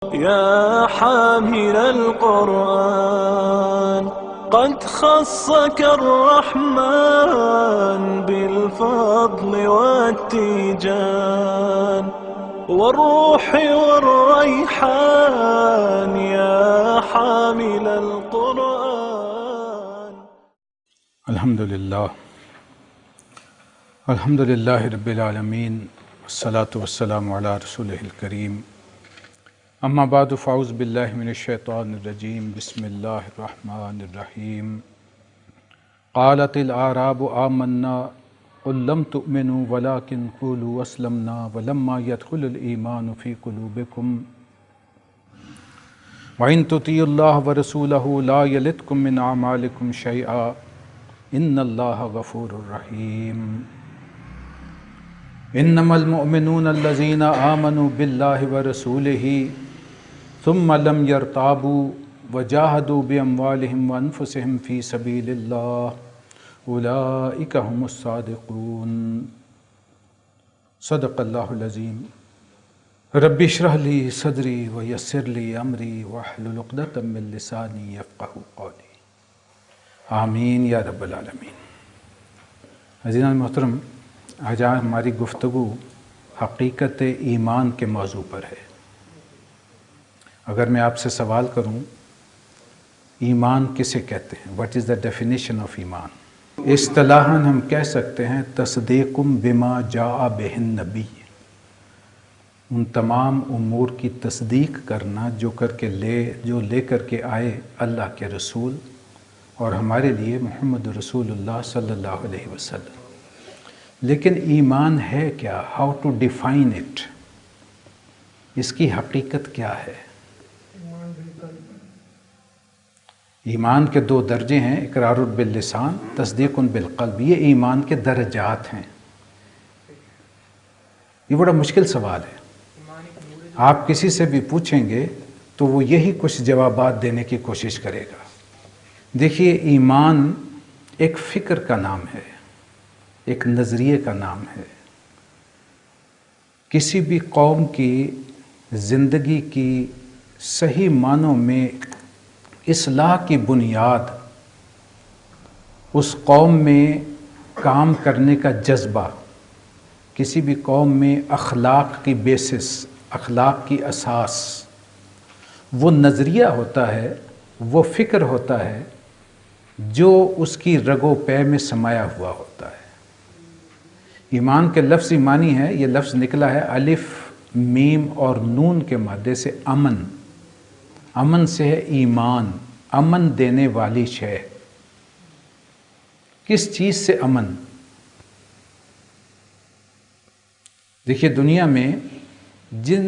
يا حامل القرآن قد خصك الرحمن بالفضل والتيجان والروح والريحان يا حامل القرآن. الحمد لله رب العالمين والصلاة والسلام على رسوله الكريم. اما بعد فاعوذ باللہ من الشیطان الرجیم. بسم اللہ الرحمن الرحیم. قالت الاعراب آمنا قل لم تؤمنوا ولكن قولوا اسلمنا ولما يدخل الایمان في قلوبكم وان تطیعوا اللہ ورسولہ لا یلتکم من اعمالکم شیئا ان اللہ غفور رحیم. انما المؤمنون الذین آمنوا باللہ ورسولہ ثم لم يرتابوا وجاهدوا باموالهم وانفسهم في سبيل الله اولئك هم الصادقون. صدق اللہ العظیم. رب اشرح لي صدری ویسر لي امری واحلل عقدۃ من لسانی یفقہوا قولی. آمین یا رب العالمین. عزیزان محترم، آج ہماری گفتگو حقیقت ایمان کے موضوع پر ہے. اگر میں آپ سے سوال کروں ایمان کسے کہتے ہیں، what is the definition of ایمان؟ اصطلاحاً ہم کہہ سکتے ہیں تصدیقم بما جاء بہ النبی، ان تمام امور کی تصدیق کرنا جو لے کر کے آئے اللہ کے رسول اور ہمارے لیے محمد رسول اللہ صلی اللہ علیہ وسلم. لیکن ایمان ہے کیا؟ ہاؤ ٹو ڈیفائن اٹ، اس کی حقیقت کیا ہے؟ ایمان کے دو درجے ہیں، اقرار باللسان، تصدیق بالقلب. یہ ایمان کے درجات ہیں. یہ بڑا مشکل سوال ہے. آپ کسی سے بھی پوچھیں گے تو وہ یہی کچھ جوابات دینے کی کوشش کرے گا. دیکھیے، ایمان ایک فکر کا نام ہے، ایک نظریے کا نام ہے. کسی بھی قوم کی زندگی کی صحیح معنوں میں اصلاح کی بنیاد اس قوم میں کام کرنے کا جذبہ، کسی بھی قوم میں اخلاق کی بیسس، اخلاق کی اساس، وہ نظریہ ہوتا ہے، وہ فکر ہوتا ہے جو اس کی رگ و پے میں سمایا ہوا ہوتا ہے. ایمان کے لفظی معنی ہے، یہ لفظ نکلا ہے الف میم اور نون کے مادے سے امن. امن سے ہے ایمان، امن دینے والی شے. کس چیز سے امن؟ دیکھیے، دنیا میں جن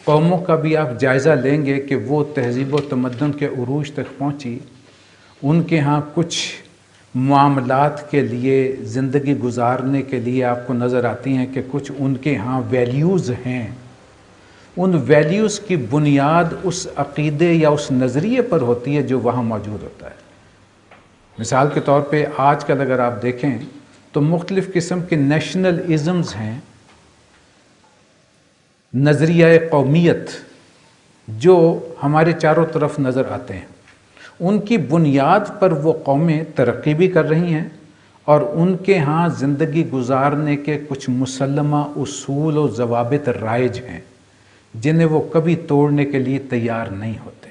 قوموں کا بھی آپ جائزہ لیں گے کہ وہ تہذیب و تمدن کے عروج تک پہنچی، ان کے ہاں کچھ معاملات کے لیے، زندگی گزارنے کے لیے آپ کو نظر آتی ہیں کہ کچھ ان کے ہاں ویلیوز ہیں. ان ویلیوز کی بنیاد اس عقیدے یا اس نظریے پر ہوتی ہے جو وہاں موجود ہوتا ہے. مثال کے طور پہ آج کل اگر آپ دیکھیں تو مختلف قسم کے نیشنل ازمز ہیں، نظریہ قومیت جو ہمارے چاروں طرف نظر آتے ہیں. ان کی بنیاد پر وہ قومیں ترقی بھی کر رہی ہیں اور ان کے ہاں زندگی گزارنے کے کچھ مسلمہ اصول و ضوابط رائج ہیں جنہیں وہ کبھی توڑنے کے لیے تیار نہیں ہوتے.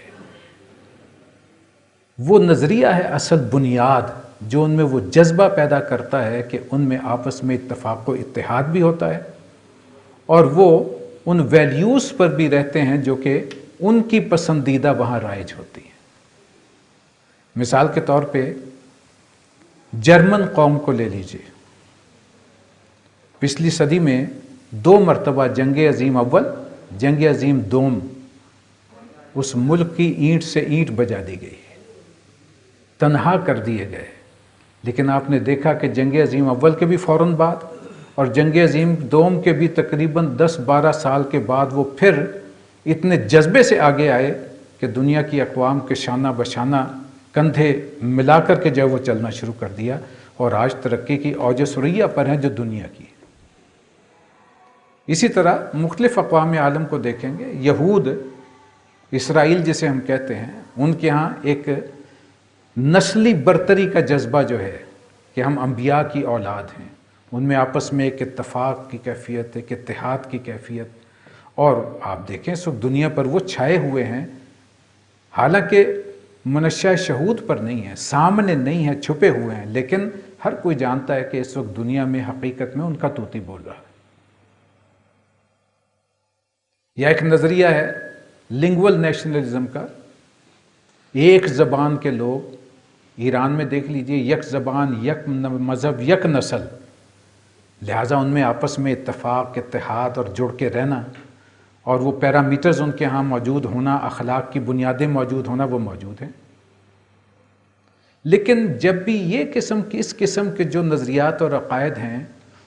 وہ نظریہ ہے اصل بنیاد جو ان میں وہ جذبہ پیدا کرتا ہے کہ ان میں آپس میں اتفاق و اتحاد بھی ہوتا ہے اور وہ ان ویلیوز پر بھی رہتے ہیں جو کہ ان کی پسندیدہ وہاں رائج ہوتی ہیں. مثال کے طور پہ جرمن قوم کو لے لیجئے. پچھلی صدی میں 2 مرتبہ جنگ عظیم اول، جنگ عظیم دوم اس ملک کی اینٹ سے اینٹ بجا دی گئی، تنہا کر دیے گئے. لیکن آپ نے دیکھا کہ جنگ عظیم اول کے بھی فوراً بعد اور جنگ عظیم دوم کے بھی تقریباً 10-12 سال کے بعد وہ پھر اتنے جذبے سے آگے آئے کہ دنیا کی اقوام کے شانہ بشانہ کندھے ملا کر کے جو وہ چلنا شروع کر دیا اور آج ترقی کی اوج ثریہ پر ہیں جو دنیا کی. اسی طرح مختلف اقوام عالم کو دیکھیں گے. یہود اسرائیل جسے ہم کہتے ہیں، ان کے ہاں ایک نسلی برتری کا جذبہ جو ہے کہ ہم انبیاء کی اولاد ہیں، ان میں آپس میں ایک اتفاق کی کیفیت، ایک اتحاد کی کیفیت، اور آپ دیکھیں اس وقت دنیا پر وہ چھائے ہوئے ہیں، حالانکہ منشا شہود پر نہیں ہے، سامنے نہیں ہے، چھپے ہوئے ہیں، لیکن ہر کوئی جانتا ہے کہ اس وقت دنیا میں حقیقت میں ان کا طوطی بول رہا ہے۔ یا ایک نظریہ ہے لنگول نیشنلزم کا، ایک زبان کے لوگ، ایران میں دیکھ لیجئے، یک زبان، یک مذہب، یک نسل، لہٰذا ان میں آپس میں اتفاق، اتحاد اور جڑ کے رہنا، اور وہ پیرامیٹرز ان کے ہاں موجود ہونا، اخلاق کی بنیادیں موجود ہونا، وہ موجود ہیں۔ لیکن جب بھی اس قسم کے جو نظریات اور عقائد ہیں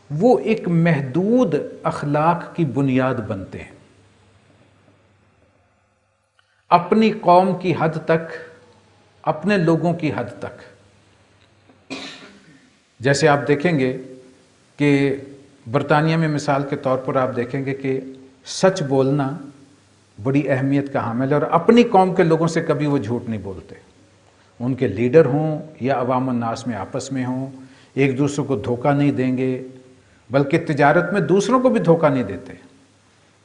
وہ ایک محدود اخلاق کی بنیاد بنتے ہیں، اپنی قوم کی حد تک، اپنے لوگوں کی حد تک۔ جیسے آپ دیکھیں گے کہ برطانیہ میں مثال کے طور پر آپ دیکھیں گے کہ سچ بولنا بڑی اہمیت کا حامل ہے، اور اپنی قوم کے لوگوں سے کبھی وہ جھوٹ نہیں بولتے، ان کے لیڈر ہوں یا عوام الناس میں آپس میں ہوں، ایک دوسرے کو دھوکہ نہیں دیں گے، بلکہ تجارت میں دوسروں کو بھی دھوکہ نہیں دیتے،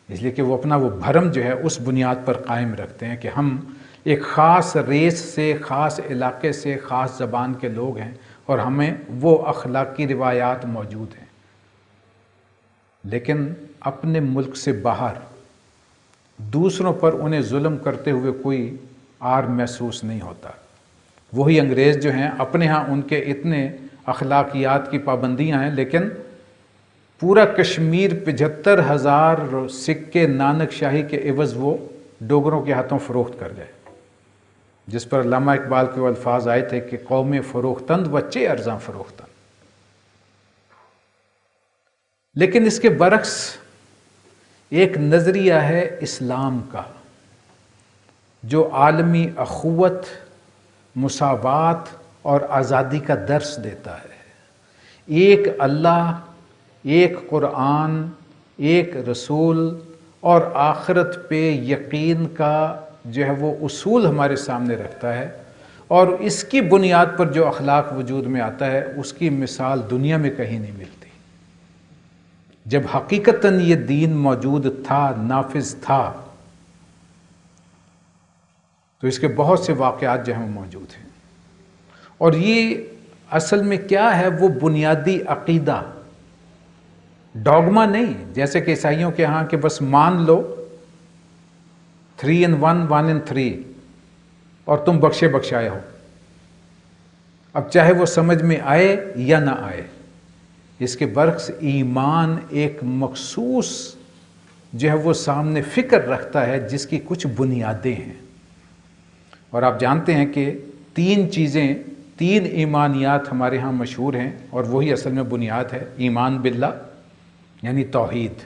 اس لیے کہ وہ اپنا وہ بھرم جو ہے اس بنیاد پر قائم رکھتے ہیں کہ ہم ایک خاص ریس سے، خاص علاقے سے، خاص زبان کے لوگ ہیں، اور ہمیں وہ اخلاقی روایات موجود ہیں۔ لیکن اپنے ملک سے باہر دوسروں پر انہیں ظلم کرتے ہوئے کوئی عار محسوس نہیں ہوتا۔ وہی انگریز جو ہیں، اپنے ہاں ان کے اتنے اخلاقیات کی پابندیاں ہیں، لیکن پورا کشمیر 75,000 سکے نانک شاہی کے عوض وہ ڈوگروں کے ہاتھوں فروخت کر گئے، جس پر علامہ اقبال کے وہ الفاظ آئے تھے کہ قوم فروختند وچے ارزاں فروختند۔ لیکن اس کے برعکس ایک نظریہ ہے اسلام کا، جو عالمی اخوت، مساوات اور آزادی کا درس دیتا ہے۔ ایک اللہ، ایک قرآن، ایک رسول اور آخرت پہ یقین کا جو ہے وہ اصول ہمارے سامنے رکھتا ہے، اور اس کی بنیاد پر جو اخلاق وجود میں آتا ہے اس کی مثال دنیا میں کہیں نہیں ملتی۔ جب حقیقتاً یہ دین موجود تھا، نافذ تھا، تو اس کے بہت سے واقعات جو ہیں موجود ہیں، اور یہ اصل میں کیا ہے؟ وہ بنیادی عقیدہ، ڈوگما نہیں، جیسے کہ عیسائیوں کے ہاں کہ بس مان لو 3 in 1 1 in 3 اور تم بخشے بخشائے ہو، اب چاہے وہ سمجھ میں آئے یا نہ آئے۔ اس کے برعکس ایمان ایک مخصوص جو ہے وہ سامنے فکر رکھتا ہے جس کی کچھ بنیادیں ہیں، اور آپ جانتے ہیں کہ 3 چیزیں، 3 ایمانیات ہمارے ہاں مشہور ہیں، اور وہی اصل میں بنیاد ہے۔ ایمان باللہ یعنی توحید،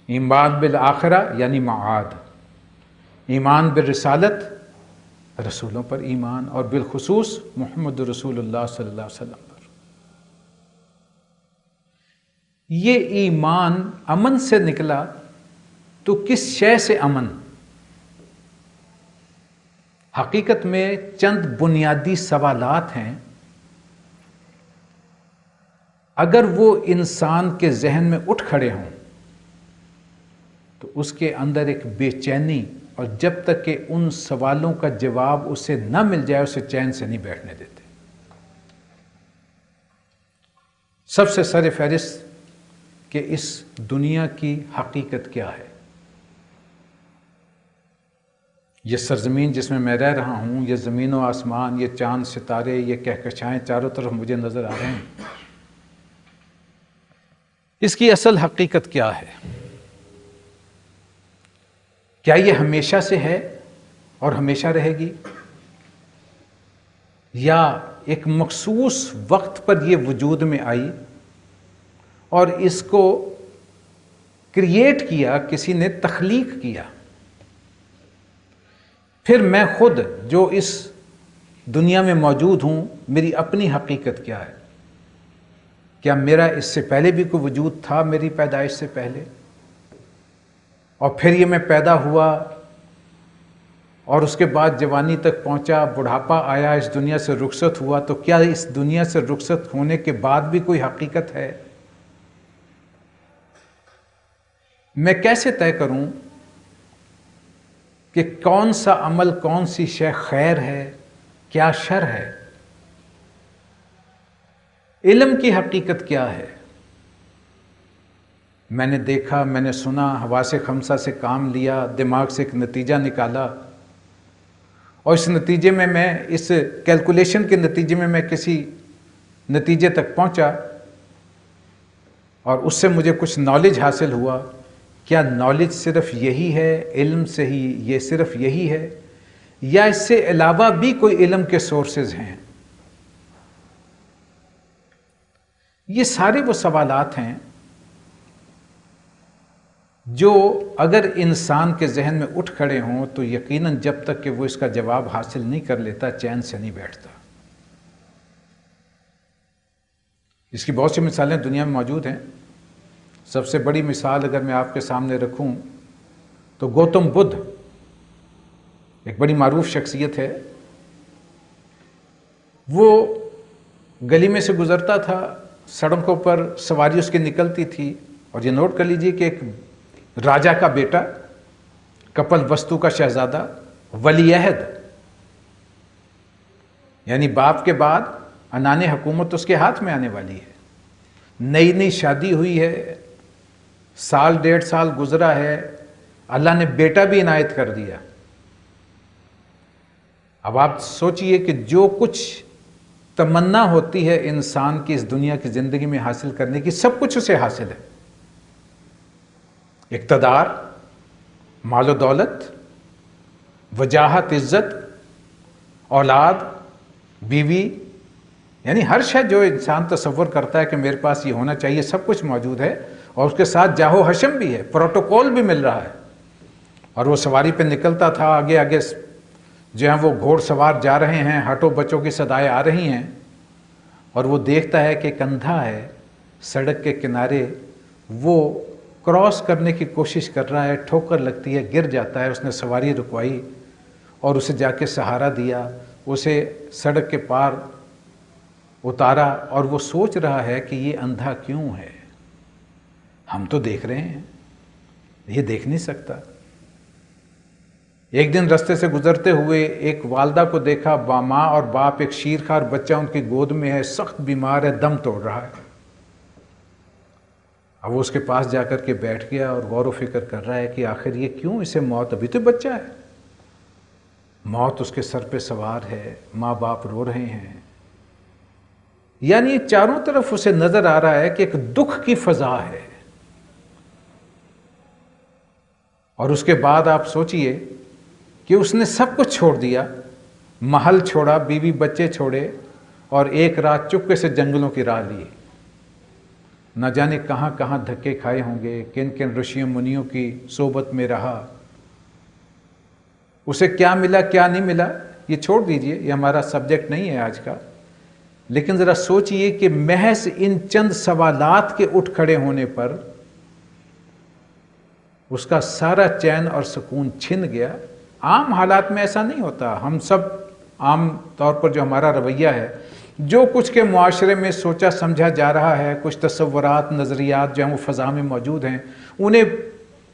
ایمان بالآخرہ یعنی معاد، ایمان بالرسالت رسولوں پر ایمان، اور بالخصوص محمد رسول اللہ صلی اللہ علیہ وسلم پر۔ یہ ایمان امن سے نکلا تو کس شے سے امن؟ حقیقت میں چند بنیادی سوالات ہیں، اگر وہ انسان کے ذہن میں اٹھ کھڑے ہوں تو اس کے اندر ایک بے چینی، اور جب تک کہ ان سوالوں کا جواب اسے نہ مل جائے اسے چین سے نہیں بیٹھنے دیتے۔ سب سے سر فہرست کہ اس دنیا کی حقیقت کیا ہے؟ یہ سرزمین جس میں میں رہ رہا ہوں، یہ زمین و آسمان، یہ چاند ستارے، یہ کہکشائیں چاروں طرف مجھے نظر آ رہے ہیں، اس کی اصل حقیقت کیا ہے؟ کیا یہ ہمیشہ سے ہے اور ہمیشہ رہے گی، یا ایک مخصوص وقت پر یہ وجود میں آئی اور اس کو کریٹ کیا، کسی نے تخلیق کیا؟ پھر میں خود جو اس دنیا میں موجود ہوں، میری اپنی حقیقت کیا ہے؟ کیا میرا اس سے پہلے بھی کوئی وجود تھا، میری پیدائش سے پہلے؟ اور پھر یہ میں پیدا ہوا اور اس کے بعد جوانی تک پہنچا، بڑھاپا آیا، اس دنیا سے رخصت ہوا، تو کیا اس دنیا سے رخصت ہونے کے بعد بھی کوئی حقیقت ہے؟ میں کیسے طے کروں کہ کون سا عمل، کون سی شے خیر ہے، کیا شر ہے؟ علم کی حقیقت کیا ہے؟ میں نے دیکھا، میں نے سنا، حواس خمسہ سے کام لیا، دماغ سے ایک نتیجہ نکالا، اور اس نتیجے میں اس کیلکولیشن کے نتیجے میں کسی نتیجے تک پہنچا، اور اس سے مجھے کچھ نالج حاصل ہوا۔ کیا نالج صرف یہی ہے؟ علم سے ہی یہ صرف یہی ہے، یا اس سے علاوہ بھی کوئی علم کے سورسز ہیں؟ یہ سارے وہ سوالات ہیں جو اگر انسان کے ذہن میں اٹھ کھڑے ہوں تو یقیناً جب تک کہ وہ اس کا جواب حاصل نہیں کر لیتا چین سے نہیں بیٹھتا۔ اس کی بہت سی مثالیں دنیا میں موجود ہیں۔ سب سے بڑی مثال اگر میں آپ کے سامنے رکھوں تو گوتم بدھ ایک بڑی معروف شخصیت ہے۔ وہ گلی میں سے گزرتا تھا، سڑکوں پر سواری اس کی نکلتی تھی، اور یہ نوٹ کر لیجئے کہ ایک راجا کا بیٹا، کپل وستو کا شہزادہ، ولی عہد، یعنی باپ کے بعد عنان حکومت اس کے ہاتھ میں آنے والی ہے، نئی نئی شادی ہوئی ہے، سال ڈیڑھ سال گزرا ہے، اللہ نے بیٹا بھی عنایت کر دیا۔ اب آپ سوچئے کہ جو کچھ تمنا ہوتی ہے انسان کی اس دنیا کی زندگی میں حاصل کرنے کی، سب کچھ اسے حاصل ہے۔ اقتدار، مال و دولت، وجاہت، عزت، اولاد، بیوی، یعنی ہر شے جو انسان تصور کرتا ہے کہ میرے پاس یہ ہونا چاہیے، سب کچھ موجود ہے، اور اس کے ساتھ جاہ و حشم بھی ہے، پروٹوکول بھی مل رہا ہے۔ اور وہ سواری پہ نکلتا تھا، آگے آگے جو ہیں وہ گھوڑ سوار جا رہے ہیں، ہٹو بچوں کی صدائیں آ رہی ہیں، اور وہ دیکھتا ہے کہ ایک اندھا ہے سڑک کے کنارے، وہ کراس کرنے کی کوشش کر رہا ہے، ٹھوکر لگتی ہے، گر جاتا ہے۔ اس نے سواری رکوائی اور اسے جا کے سہارا دیا، اسے سڑک کے پار اتارا، اور وہ سوچ رہا ہے کہ یہ اندھا کیوں ہے؟ ہم تو دیکھ رہے ہیں، یہ دیکھ نہیں سکتا۔ ایک دن رستے سے گزرتے ہوئے ایک والدہ کو دیکھا، ماں اور باپ، ایک شیرخوار بچہ ان کی گود میں ہے، سخت بیمار ہے، دم توڑ رہا ہے۔ اب وہ اس کے پاس جا کر کے بیٹھ گیا اور غور و فکر کر رہا ہے کہ آخر یہ کیوں اسے موت، ابھی تو بچہ ہے، موت اس کے سر پہ سوار ہے، ماں باپ رو رہے ہیں، یعنی چاروں طرف اسے نظر آ رہا ہے کہ ایک دکھ کی فضا ہے۔ اور اس کے بعد آپ سوچئے کہ اس نے سب کچھ چھوڑ دیا، محل چھوڑا، بیوی بچے چھوڑے، اور ایک رات چپکے سے جنگلوں کی راہ لی۔ نہ جانے کہاں کہاں دھکے کھائے ہوں گے، کن کن رشیوں منیوں کی صحبت میں رہا، اسے کیا ملا کیا نہیں ملا یہ چھوڑ دیجئے، یہ ہمارا سبجیکٹ نہیں ہے آج کا۔ لیکن ذرا سوچئے کہ محض ان چند سوالات کے اٹھ کھڑے ہونے پر اس کا سارا چین اور سکون چھن گیا۔ عام حالات میں ایسا نہیں ہوتا۔ ہم سب عام طور پر جو ہمارا رویہ ہے، جو کچھ کے معاشرے میں سوچا سمجھا جا رہا ہے، کچھ تصورات، نظریات جو ہیں وہ فضا میں موجود ہیں، انہیں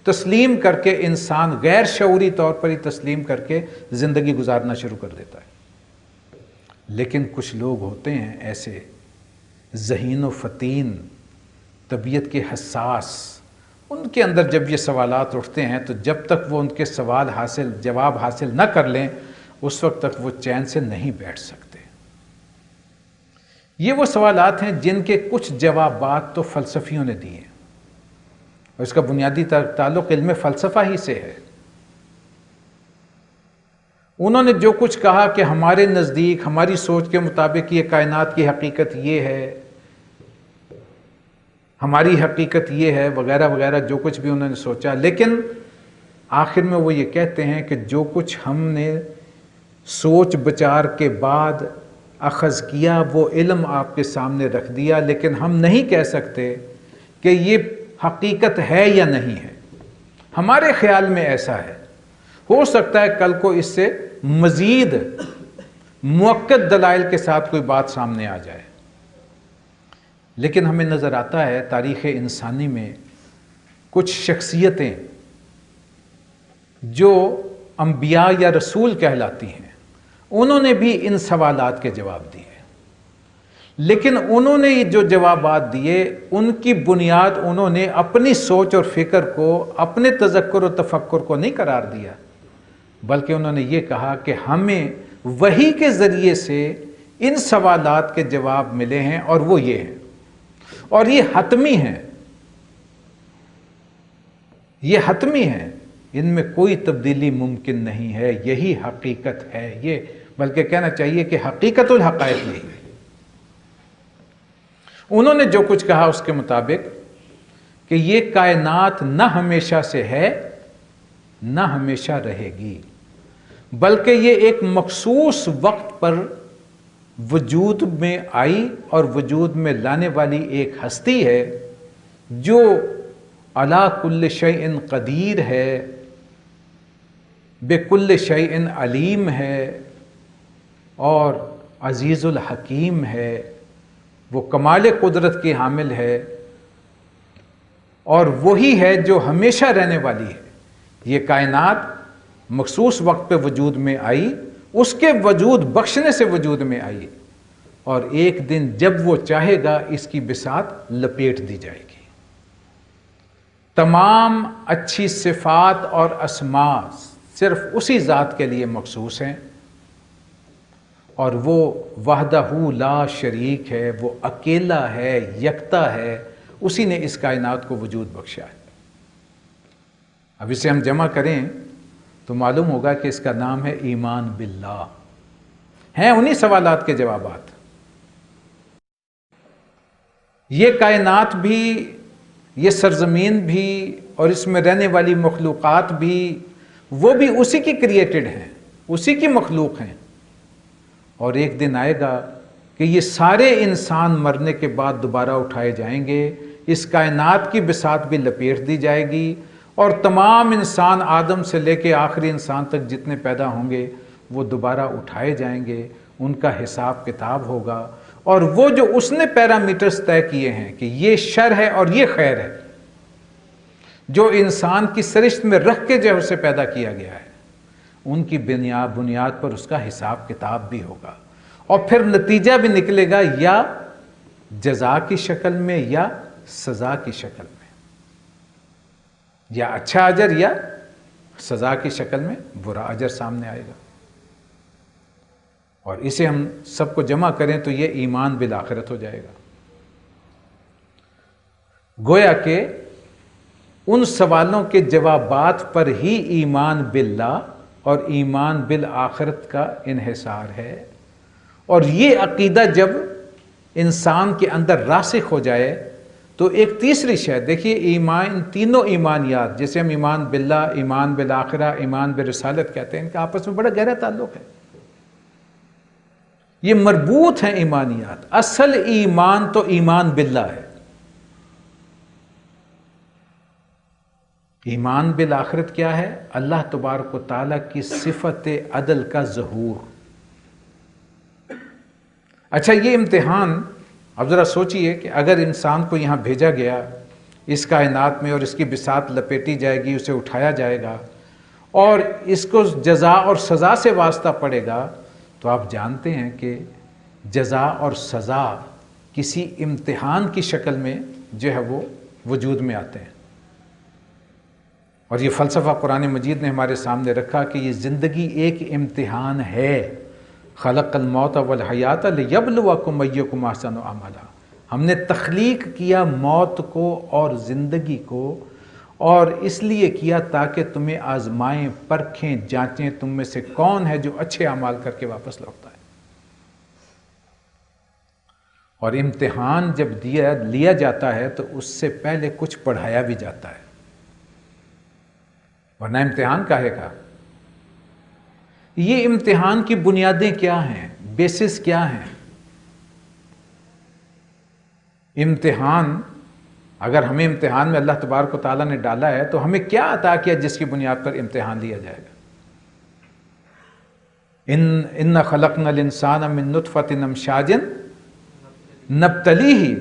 تسلیم کر کے انسان غیر شعوری طور پر ہی تسلیم کر کے زندگی گزارنا شروع کر دیتا ہے۔ لیکن کچھ لوگ ہوتے ہیں ایسے ذہین و فطین، طبیعت کے حساس، ان کے اندر جب یہ سوالات اٹھتے ہیں تو جب تک وہ ان کے جواب حاصل نہ کر لیں، اس وقت تک وہ چین سے نہیں بیٹھ سکتے۔ یہ وہ سوالات ہیں جن کے کچھ جوابات تو فلسفیوں نے دیے، اور اس کا بنیادی تعلق علم فلسفہ ہی سے ہے۔ انہوں نے جو کچھ کہا کہ ہمارے نزدیک، ہماری سوچ کے مطابق یہ کائنات کی حقیقت یہ ہے، ہماری حقیقت یہ ہے، وغیرہ وغیرہ، جو کچھ بھی انہوں نے سوچا، لیکن آخر میں وہ یہ کہتے ہیں کہ جو کچھ ہم نے سوچ بچار کے بعد اخذ کیا وہ علم آپ کے سامنے رکھ دیا، لیکن ہم نہیں کہہ سکتے کہ یہ حقیقت ہے یا نہیں ہے۔ ہمارے خیال میں ایسا ہے، ہو سکتا ہے کل کو اس سے مزید مؤکد دلائل کے ساتھ کوئی بات سامنے آ جائے، لیکن ہمیں نظر آتا ہے تاریخ انسانی میں کچھ شخصیتیں جو انبیاء یا رسول کہلاتی ہیں، انہوں نے بھی ان سوالات کے جواب دیے، لیکن انہوں نے جو جوابات دیے ان کی بنیاد انہوں نے اپنی سوچ اور فکر کو، اپنے تذکر و تفکر کو نہیں قرار دیا، بلکہ انہوں نے یہ کہا کہ ہمیں وحی کے ذریعے سے ان سوالات کے جواب ملے ہیں اور وہ یہ ہیں، اور یہ حتمی ہیں، یہ حتمی ہیں، ان میں کوئی تبدیلی ممکن نہیں ہے، یہی حقیقت ہے، یہ بلکہ کہنا چاہیے کہ حقیقت الحقائق یہی ہے۔ انہوں نے جو کچھ کہا اس کے مطابق کہ یہ کائنات نہ ہمیشہ سے ہے نہ ہمیشہ رہے گی، بلکہ یہ ایک مخصوص وقت پر وجود میں آئی اور وجود میں لانے والی ایک ہستی ہے جو علی کل شیء قدیر ہے، بکل شیء علیم ہے اور عزیز الحکیم ہے، وہ کمال قدرت کی حامل ہے، اور وہی ہے جو ہمیشہ رہنے والی ہے۔ یہ کائنات مخصوص وقت پہ وجود میں آئی، اس کے وجود بخشنے سے وجود میں آئی، اور ایک دن جب وہ چاہے گا اس کی بساط لپیٹ دی جائے گی۔ تمام اچھی صفات اور اسماء صرف اسی ذات کے لیے مخصوص ہیں، اور وہ وحدہ لا شریک ہے، وہ اکیلا ہے، یکتا ہے، اسی نے اس کائنات کو وجود بخشا ہے۔ اب اسے ہم جمع کریں تو معلوم ہوگا کہ اس کا نام ہے ایمان باللہ۔ ہیں انہی سوالات کے جوابات۔ یہ کائنات بھی، یہ سرزمین بھی، اور اس میں رہنے والی مخلوقات بھی، وہ بھی اسی کی کریٹڈ ہیں، اسی کی مخلوق ہیں، اور ایک دن آئے گا کہ یہ سارے انسان مرنے کے بعد دوبارہ اٹھائے جائیں گے، اس کائنات کی بساط بھی لپیٹ دی جائے گی، اور تمام انسان آدم سے لے کے آخری انسان تک جتنے پیدا ہوں گے وہ دوبارہ اٹھائے جائیں گے، ان کا حساب کتاب ہوگا، اور وہ جو اس نے پیرامیٹرز طے کیے ہیں کہ یہ شر ہے اور یہ خیر ہے، جو انسان کی سرشت میں رکھ کے جو اسے پیدا کیا گیا ہے، ان کی بنیاد پر اس کا حساب کتاب بھی ہوگا، اور پھر نتیجہ بھی نکلے گا یا جزا کی شکل میں یا سزا کی شکل میں، یا اچھا اجر یا سزا کی شکل میں برا اجر سامنے آئے گا۔ اور اسے ہم سب کو جمع کریں تو یہ ایمان بالآخرت ہو جائے گا۔ گویا کہ ان سوالوں کے جوابات پر ہی ایمان باللہ اور ایمان بالآخرت کا انحصار ہے، اور یہ عقیدہ جب انسان کے اندر راسخ ہو جائے تو ایک تیسری شے، دیکھیے ایمان، تینوں ایمانیات جیسے ہم ایمان باللہ، ایمان بالآخرہ، ایمان برسالت کہتے ہیں، ان کا آپس میں بڑا گہرا تعلق ہے، یہ مربوط ہیں ایمانیات۔ اصل ایمان تو ایمان باللہ ہے، ایمان بالآخرت کیا ہے؟ اللہ تبارک و تعالیٰ کی صفت عدل کا ظہور۔ اچھا، یہ امتحان اب ذرا سوچئے کہ اگر انسان کو یہاں بھیجا گیا اس کائنات میں، اور اس کی بساط لپیٹی جائے گی، اسے اٹھایا جائے گا، اور اس کو جزا اور سزا سے واسطہ پڑے گا، تو آپ جانتے ہیں کہ جزا اور سزا کسی امتحان کی شکل میں جو ہے وہ وجود میں آتے ہیں، اور یہ فلسفہ قرآن مجید نے ہمارے سامنے رکھا کہ یہ زندگی ایک امتحان ہے۔ خلق الموت والحیات لیبلوکم ایکم احسن عملا، ہم نے تخلیق کیا موت کو اور زندگی کو، اور اس لیے کیا تاکہ تمہیں آزمائیں، پرکھیں، جانچیں تم میں سے کون ہے جو اچھے اعمال کر کے واپس لوٹتا ہے۔ اور امتحان جب لیا جاتا ہے تو اس سے پہلے کچھ پڑھایا بھی جاتا ہے، ورنہ امتحان کاہے کا؟ یہ امتحان کی بنیادیں کیا ہیں، بیسس کیا ہیں؟ امتحان، اگر ہمیں امتحان میں اللہ تبارک و تعالیٰ نے ڈالا ہے تو ہمیں کیا عطا کیا جس کی بنیاد پر امتحان لیا جائے گا؟ ان خلقنا الانسان من نطفۃ امشاج نبتلیہ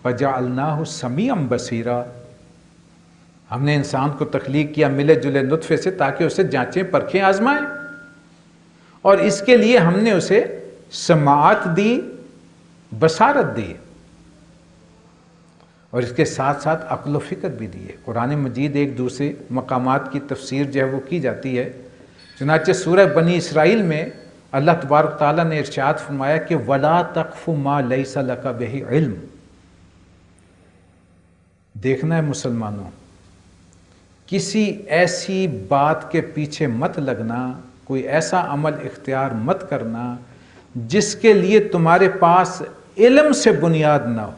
فجعلناہ سمیعا بصیرا۔ ہم نے انسان کو تخلیق کیا ملے جلے نطفے سے تاکہ اسے جانچیں پرکھیں آزمائیں، اور اس کے لیے ہم نے اسے سماعت دی، بصارت دی، اور اس کے ساتھ ساتھ عقل و فکر بھی دی ہے۔ قرآن مجید ایک دوسرے مقامات کی تفسیر جو ہے وہ کی جاتی ہے، چنانچہ سورہ بنی اسرائیل میں اللہ تبارک تعالیٰ نے ارشاد فرمایا کہ وَلَا تَقْفُ مَا لَيْسَ لَكَ بِهِ عِلْم۔ دیکھنا ہے مسلمانوں، کسی ایسی بات کے پیچھے مت لگنا، کوئی ایسا عمل اختیار مت کرنا جس کے لیے تمہارے پاس علم سے بنیاد نہ ہو،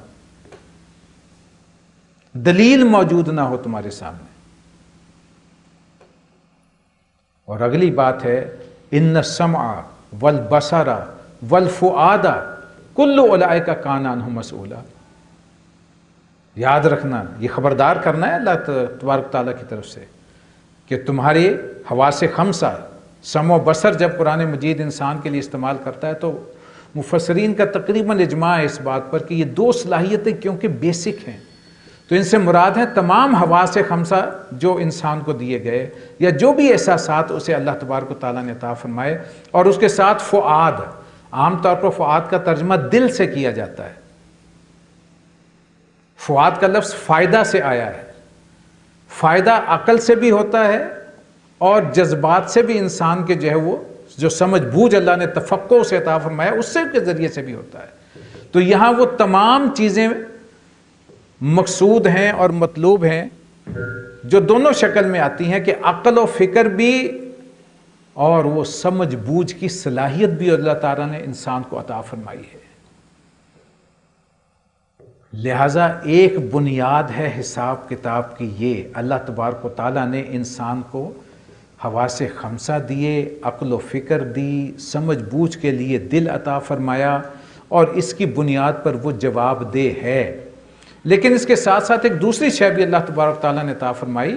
دلیل موجود نہ ہو تمہارے سامنے۔ اور اگلی بات ہے ان السمع والبصر والفؤاد کل اولئک کان عنہ مسئولا۔ یاد رکھنا، یہ خبردار کرنا ہے اللہ تبارک تعالیٰ کی طرف سے کہ تمہاری حواس خمسہ، سمع و بصر جب قرآن مجید انسان کے لیے استعمال کرتا ہے تو مفسرین کا تقریباً اجماع ہے اس بات پر کہ یہ دو صلاحیتیں کیونکہ بیسک ہیں، تو ان سے مراد ہے تمام حواس خمسہ جو انسان کو دیے گئے، یا جو بھی احساسات اسے اللہ تبارک و تعالیٰ نے عطا فرمائے، اور اس کے ساتھ فؤاد۔ عام طور پر فؤاد کا ترجمہ دل سے کیا جاتا ہے۔ فؤاد کا لفظ فائدہ سے آیا ہے، فائدہ عقل سے بھی ہوتا ہے اور جذبات سے بھی، انسان کے جو ہے وہ جو سمجھ بوجھ اللہ نے تفقع سے عطا فرمایا اس سے کے ذریعے سے بھی ہوتا ہے۔ تو یہاں وہ تمام چیزیں مقصود ہیں اور مطلوب ہیں جو دونوں شکل میں آتی ہیں کہ عقل و فکر بھی اور وہ سمجھ بوجھ کی صلاحیت بھی اللہ تعالیٰ نے انسان کو عطا فرمائی ہے۔ لہٰذا ایک بنیاد ہے حساب کتاب کی، یہ اللہ تبارک و تعالیٰ نے انسان کو حواس خمسہ دیے، عقل و فکر دی، سمجھ بوجھ کے لیے دل عطا فرمایا، اور اس کی بنیاد پر وہ جواب دہ ہے۔ لیکن اس کے ساتھ ساتھ ایک دوسری شے بھی اللہ تبارک تعالیٰ نے عطا فرمائی،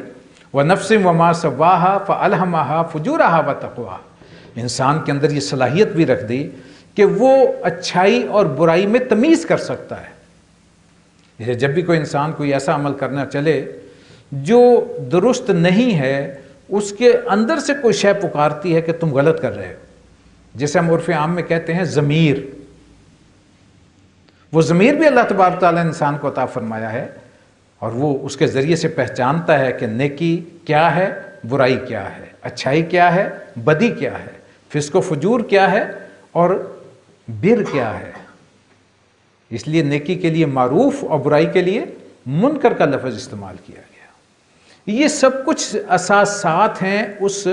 وَنَفْسٍ وَمَا سَوَّاهَا فَأَلْهَمَهَا فُجُورَهَا وَتَقْوَاهَا۔ انسان کے اندر یہ صلاحیت بھی رکھ دی کہ وہ اچھائی اور برائی میں تمیز کر سکتا ہے۔ جب بھی کوئی انسان کوئی ایسا عمل کرنا چلے جو درست نہیں ہے، اس کے اندر سے کوئی شے پکارتی ہے کہ تم غلط کر رہے ہو، جیسے ہم عرف عام میں کہتے ہیں ضمیر، وہ ضمیر بھی اللہ تبارک تعالیٰ نے انسان کو عطا فرمایا ہے، اور وہ اس کے ذریعے سے پہچانتا ہے کہ نیکی کیا ہے، برائی کیا ہے، اچھائی کیا ہے، بدی کیا ہے، فسق و فجور کیا ہے، اور بر کیا ہے۔ اس لیے نیکی کے لیے معروف اور برائی کے لیے منکر کا لفظ استعمال کیا گیا۔ یہ سب کچھ اساسات ہیں اس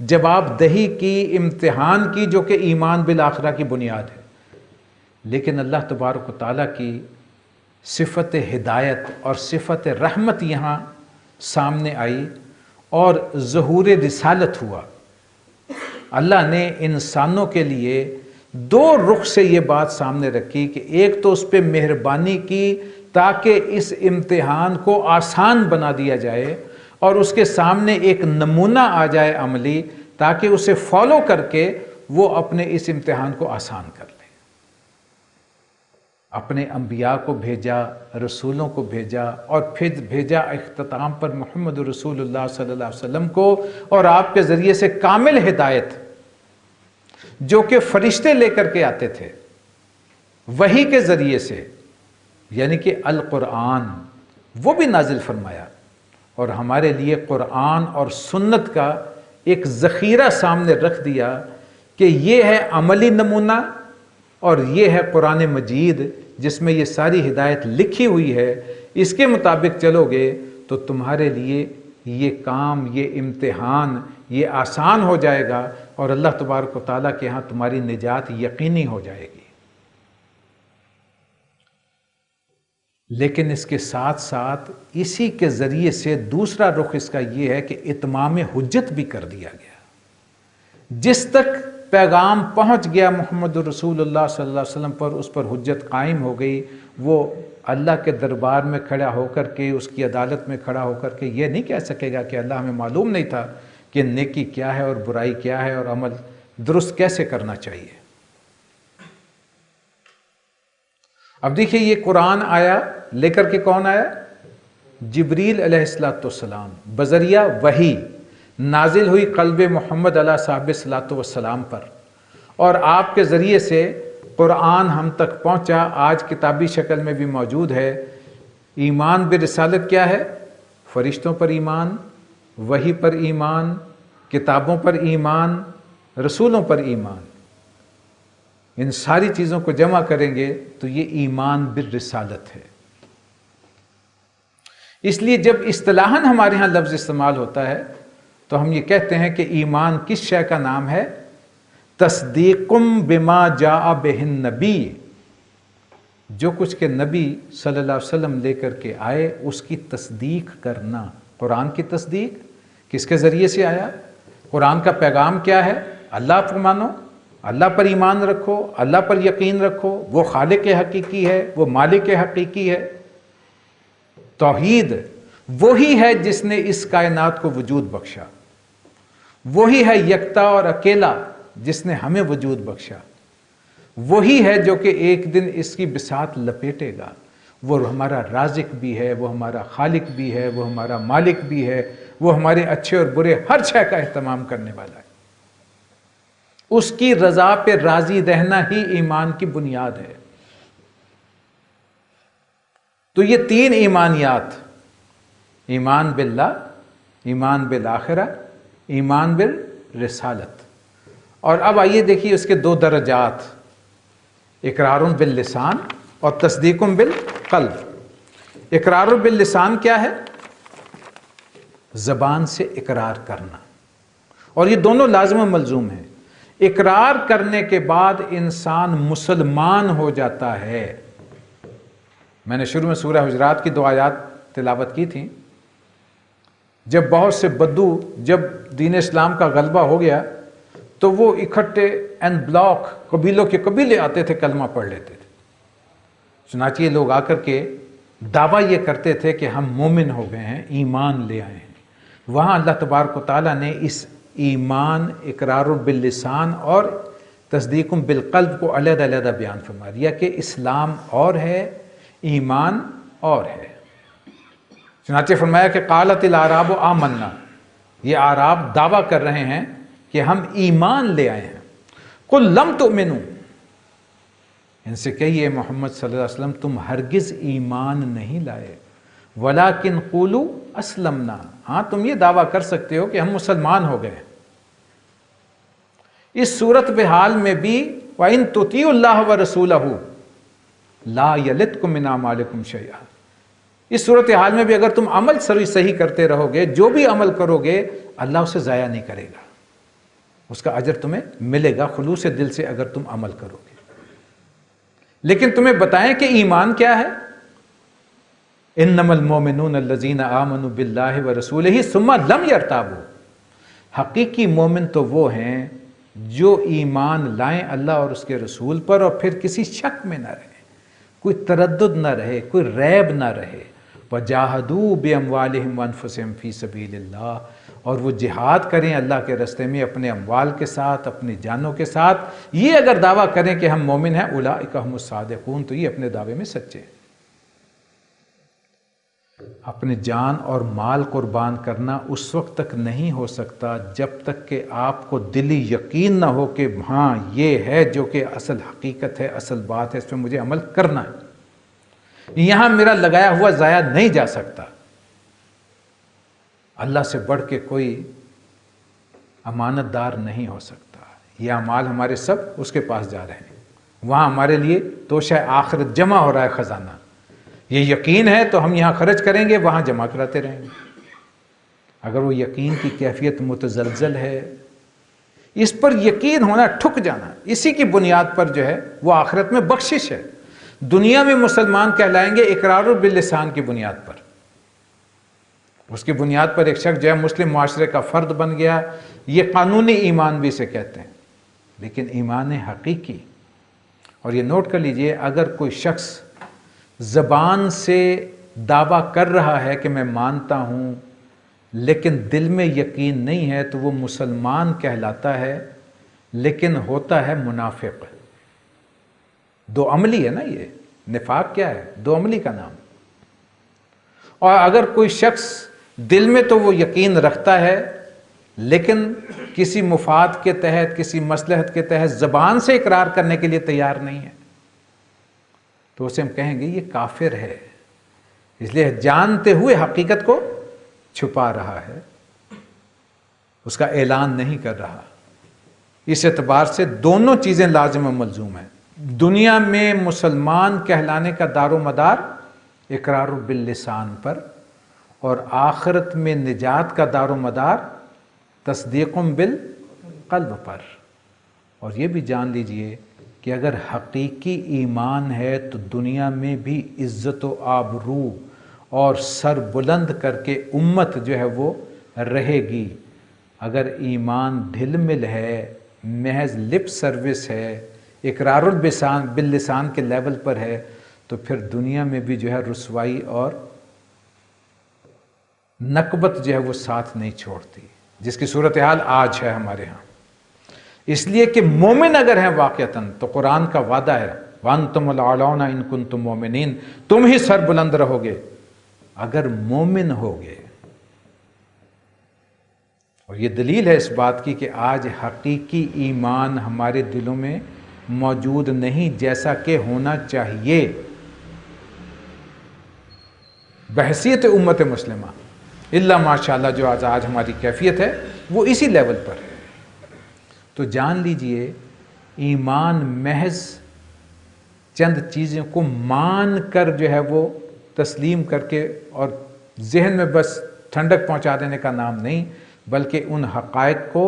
جواب دہی کی، امتحان کی، جو کہ ایمان بالآخرہ کی بنیاد ہے۔ لیکن اللہ تبارک و تعالیٰ کی صفت ہدایت اور صفت رحمت یہاں سامنے آئی اور ظہور رسالت ہوا۔ اللہ نے انسانوں کے لیے دو رخ سے یہ بات سامنے رکھی کہ ایک تو اس پہ مہربانی کی تاکہ اس امتحان کو آسان بنا دیا جائے، اور اس کے سامنے ایک نمونہ آ جائے عملی تاکہ اسے فالو کر کے وہ اپنے اس امتحان کو آسان کر لے۔ اپنے انبیاء کو بھیجا، رسولوں کو بھیجا، اور پھر بھیجا اختتام پر محمد رسول اللہ صلی اللہ علیہ وسلم کو، اور آپ کے ذریعے سے کامل ہدایت جو کہ فرشتے لے کر کے آتے تھے وحی کے ذریعے سے، یعنی کہ القرآن، وہ بھی نازل فرمایا، اور ہمارے لیے قرآن اور سنت کا ایک ذخیرہ سامنے رکھ دیا کہ یہ ہے عملی نمونہ، اور یہ ہے قرآن مجید جس میں یہ ساری ہدایت لکھی ہوئی ہے۔ اس کے مطابق چلو گے تو تمہارے لیے یہ کام، یہ امتحان، یہ آسان ہو جائے گا، اور اللہ تبارک و تعالیٰ کے ہاں تمہاری نجات یقینی ہو جائے گی۔ لیکن اس کے ساتھ ساتھ اسی کے ذریعے سے دوسرا رخ اس کا یہ ہے کہ اتمام حجت بھی کر دیا گیا۔ جس تک پیغام پہنچ گیا محمد رسول اللہ صلی اللہ علیہ وسلم پر، اس پر حجت قائم ہو گئی۔ وہ اللہ کے دربار میں کھڑا ہو کر کے، اس کی عدالت میں کھڑا ہو کر کے یہ نہیں کہہ سکے گا کہ اللہ ہمیں معلوم نہیں تھا کہ نیکی کیا ہے اور برائی کیا ہے اور عمل درست کیسے کرنا چاہیے۔ اب دیکھیے یہ قرآن آیا لے کر کے کون آیا؟ جبریل علیہ السلام، بذریعہ وحی نازل ہوئی قلب محمد علیہ صاحب صلاۃ والسلام پر، اور آپ کے ذریعے سے قرآن ہم تک پہنچا، آج کتابی شکل میں بھی موجود ہے۔ ایمان برسالت کیا ہے؟ فرشتوں پر ایمان، وحی پر ایمان، کتابوں پر ایمان، رسولوں پر ایمان، ان ساری چیزوں کو جمع کریں گے تو یہ ایمان بالرسالت ہے۔ اس لیے جب اصطلاحاً ہمارے ہاں لفظ استعمال ہوتا ہے تو ہم یہ کہتے ہیں کہ ایمان کس شے کا نام ہے؟ تصدیقم بما جاء بہ النبی، جو کچھ کہ نبی صلی اللہ علیہ وسلم لے کر کے آئے اس کی تصدیق کرنا۔ قرآن کی تصدیق کس کے ذریعے سے آیا؟ قرآن کا پیغام کیا ہے؟ اللہ پر مانو، اللہ پر ایمان رکھو، اللہ پر یقین رکھو، وہ خالق حقیقی ہے، وہ مالک حقیقی ہے۔ توحید وہی ہے جس نے اس کائنات کو وجود بخشا، وہی ہے یکتا اور اکیلا جس نے ہمیں وجود بخشا، وہی ہے جو کہ ایک دن اس کی بساط لپیٹے گا۔ وہ ہمارا رازق بھی ہے، وہ ہمارا خالق بھی ہے، وہ ہمارا مالک بھی ہے، وہ ہمارے اچھے اور برے ہر شے کا اہتمام کرنے والا ہے۔ اس کی رضا پہ راضی رہنا ہی ایمان کی بنیاد ہے۔ تو یہ تین ایمانیات، ایمان باللہ، ایمان بالآخرہ، ایمان بالرسالت۔ اور اب آئیے دیکھیے اس کے دو درجات، اقرار باللسان اور تصدیق بالقلب۔ اقرار باللسان کیا ہے؟ زبان سے اقرار کرنا، اور یہ دونوں لازم و ملزوم ہیں۔ اقرار کرنے کے بعد انسان مسلمان ہو جاتا ہے۔ میں نے شروع میں سورہ حجرات کی 2 آیات تلاوت کی تھیں۔ جب بہت سے بدو جب دین اسلام کا غلبہ ہو گیا تو وہ اکٹھے این بلاک قبیلوں کے قبیلے آتے تھے، کلمہ پڑھ لیتے تھے۔ چنانچہ یہ لوگ آ کر کے دعویٰ یہ کرتے تھے کہ ہم مومن ہو گئے ہیں، ایمان لے آئے ہیں۔ وہاں اللہ تبارک و تعالیٰ نے اس ایمان، اقرار باللسان اور تصدیق بالقلب کو علیحدہ علیحدہ بیان فرما دیا کہ اسلام اور ہے، ایمان اور ہے۔ چنانچہ فرمایا کہ قالت الاعراب آمنا، یہ اعراب دعویٰ کر رہے ہیں کہ ہم ایمان لے آئے ہیں۔ قل لم تؤمنوا، ان سے کہیے محمد صلی اللہ علیہ وسلم تم ہرگز ایمان نہیں لائے، ولیکن قولوا اسلمنا، ہاں تم یہ دعویٰ کر سکتے ہو کہ ہم مسلمان ہو گئے۔ اس صورت بحال میں بھی وَإِن تُطِيعُوا اللَّهَ وَرَسُولَهُ لَا يَلِتْكُم مِّنْ أَعْمَالِكُمْ شَيْئًا، اس صورت حال میں بھی اگر تم عمل صحیح کرتے رہو گے، جو بھی عمل کرو گے اللہ اسے ضائع نہیں کرے گا، اس کا اجر تمہیں ملے گا خلوص دل سے اگر تم عمل کرو گے۔ لیکن تمہیں بتائیں کہ ایمان کیا ہے؟ انما المؤمنون الذین آمنوا باللہ ورسولہ ثم لم یرتابوا، حقیقی مومن تو وہ ہیں جو ایمان لائیں اللہ اور اس کے رسول پر اور پھر کسی شک میں نہ رہے، کوئی تردد نہ رہے، کوئی ریب نہ رہے۔ وَجَاهَدُوا بِأَمْوَالِهِمْ وَأَنفُسِهِمْ فِي سَبِيلِ اللَّهِ، اور وہ جہاد کریں اللہ کے راستے میں اپنے اموال کے ساتھ، اپنی جانوں کے ساتھ۔ یہ اگر دعویٰ کریں کہ ہم مومن ہیں، اولئک هم الصادقون، تو یہ اپنے دعوے میں سچے ہیں۔ اپنے جان اور مال قربان کرنا اس وقت تک نہیں ہو سکتا جب تک کہ آپ کو دلی یقین نہ ہو کہ ہاں یہ ہے جو کہ اصل حقیقت ہے، اصل بات ہے، اس پہ مجھے عمل کرنا ہے، یہاں میرا لگایا ہوا ضائع نہیں جا سکتا۔ اللہ سے بڑھ کے کوئی امانت دار نہیں ہو سکتا۔ یہ اعمال ہمارے سب اس کے پاس جا رہے ہیں، وہاں ہمارے لیے توشہ آخرت جمع ہو رہا ہے خزانہ۔ یہ یقین ہے تو ہم یہاں خرچ کریں گے، وہاں جمع کراتے رہیں گے۔ اگر وہ یقین کی کیفیت متزلزل ہے، اس پر یقین ہونا، ٹھک جانا، اسی کی بنیاد پر جو ہے وہ آخرت میں بخشش ہے۔ دنیا میں مسلمان کہلائیں گے اقرار باللسان کی بنیاد پر، اس کی بنیاد پر ایک شخص جو ہے مسلم معاشرے کا فرد بن گیا، یہ قانونی ایمان بھی اسے کہتے ہیں۔ لیکن ایمان حقیقی، اور یہ نوٹ کر لیجئے، اگر کوئی شخص زبان سے دعویٰ کر رہا ہے کہ میں مانتا ہوں لیکن دل میں یقین نہیں ہے، تو وہ مسلمان کہلاتا ہے لیکن ہوتا ہے منافق. دو عملی ہے نا یہ. نفاق کیا ہے؟ دو عملی کا نام. اور اگر کوئی شخص دل میں تو وہ یقین رکھتا ہے لیکن کسی مفاد کے تحت، کسی مصلحت کے تحت زبان سے اقرار کرنے کے لیے تیار نہیں ہے، تو اسے ہم کہیں گے یہ کافر ہے. اس لیے جانتے ہوئے حقیقت کو چھپا رہا ہے، اس کا اعلان نہیں کر رہا. اس اعتبار سے دونوں چیزیں لازم و ملزوم ہیں. دنیا میں مسلمان کہلانے کا دار و مدار اقرار باللسان پر، اور آخرت میں نجات کا دار و مدار تصدیق بالقلب پر. اور یہ بھی جان لیجئے کہ اگر حقیقی ایمان ہے تو دنیا میں بھی عزت و آبرو اور سر بلند کر کے امت جو ہے وہ رہے گی. اگر ایمان ڈھل مل ہے، محض لپ سروس ہے، اقرار باللسان کے لیول پر ہے، تو پھر دنیا میں بھی جو ہے رسوائی اور نکبت جو ہے وہ ساتھ نہیں چھوڑتی، جس کی صورتحال آج ہے ہمارے ہاں. اس لیے کہ مومن اگر ہیں واقعتاً تو قرآن کا وعدہ ہے وَأَنْتُمُ الْأَعْلَوْنَ إِن كُنتُم مُؤْمِنِينَ، تم ہی سر بلند رہو گے اگر مومن ہوگے. اور یہ دلیل ہے اس بات کی کہ آج حقیقی ایمان ہمارے دلوں میں موجود نہیں جیسا کہ ہونا چاہیے بحیثیت امت مسلمہ. الا ماشاءاللہ جو آج ہماری کیفیت ہے وہ اسی لیول پر ہے. تو جان لیجئے ایمان محض چند چیزوں کو مان کر جو ہے وہ تسلیم کر کے اور ذہن میں بس ٹھنڈک پہنچا دینے کا نام نہیں، بلکہ ان حقائق کو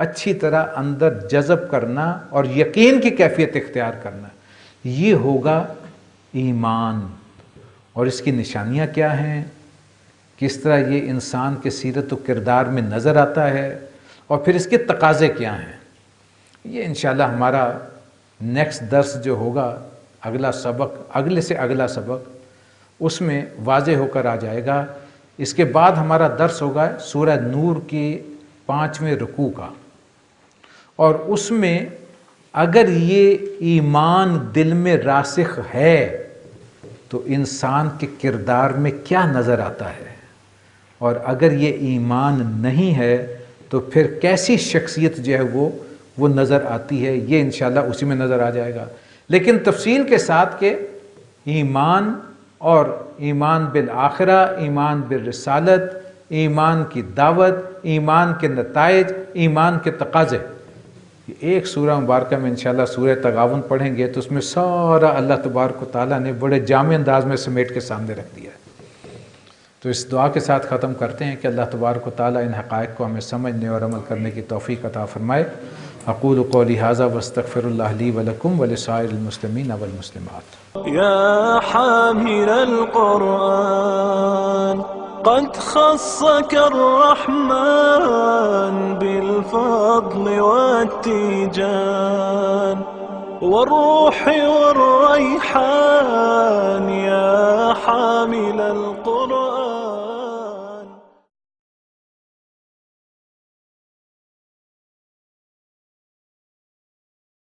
اچھی طرح اندر جذب کرنا اور یقین کی کیفیت اختیار کرنا، یہ ہوگا ایمان. اور اس کی نشانیاں کیا ہیں، کس طرح یہ انسان کے سیرت و کردار میں نظر آتا ہے، اور پھر اس کے تقاضے کیا ہیں، یہ انشاءاللہ ہمارا نیکسٹ درس جو ہوگا، اگلا سبق، اگلے سے اگلا سبق، اس میں واضح ہو کر آ جائے گا. اس کے بعد ہمارا درس ہوگا سورہ نور کی 5ویں رکوع کا، اور اس میں اگر یہ ایمان دل میں راسخ ہے تو انسان کے کردار میں کیا نظر آتا ہے، اور اگر یہ ایمان نہیں ہے تو پھر کیسی شخصیت جو ہے وہ نظر آتی ہے، یہ انشاءاللہ اسی میں نظر آ جائے گا. لیکن تفصیل کے ساتھ کہ ایمان اور ایمان بالآخرہ، ایمان بالرسالت، ایمان کی دعوت، ایمان کے نتائج، ایمان کے تقاضے، ایک سورہ مبارکہ میں انشاءاللہ سورہ تغابن پڑھیں گے تو اس میں سارا اللہ تبارک و تعالیٰ نے بڑے جامع انداز میں سمیٹ کے سامنے رکھ دیا ہے. تو اس دعا کے ساتھ ختم کرتے ہیں کہ اللہ تبارک و تعالیٰ ان حقائق کو ہمیں سمجھنے اور عمل کرنے کی توفیق عطا فرمائے. اقول قولی ھذا واستغفر اللہ لی ولکم ولسائر المسلمین والمسلمات. يا حامل القرآن قد خصك الرحمن بالفضل والتيجان والروح والريحان. يا حامل القرآن